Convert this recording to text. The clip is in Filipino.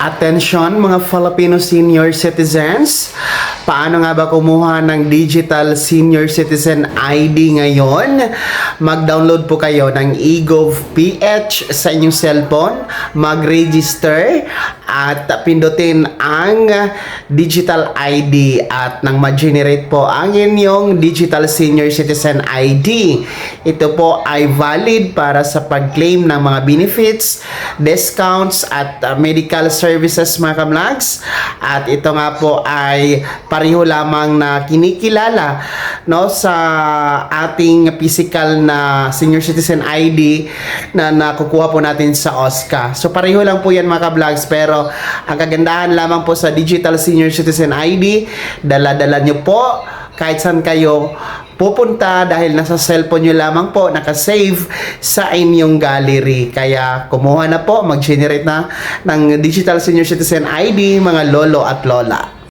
Attention mga Filipino senior citizens, paano nga ba kumuha ng digital senior citizen ID ngayon? Mag-download po kayo ng eGov.ph sa inyong cellphone, mag-register at pindutin ang digital ID at nang ma-generate po ang inyong digital senior citizen ID. Ito po ay valid para sa pag-claim ng mga benefits, discounts at medical services mga kamlags. At ito nga po ay pareho lamang na kinikilala no sa ating physical na senior citizen ID na nakukuha po natin sa OSCA. So pareho lang po yan mga kablogs, pero ang kagandahan lamang po sa digital senior citizen ID, dala-dala nyo po kahit saan kayo pupunta dahil nasa cellphone nyo lamang po nakasave sa inyong gallery. Kaya kumuha na po, mag-generate na ng digital senior citizen ID mga lolo at lola.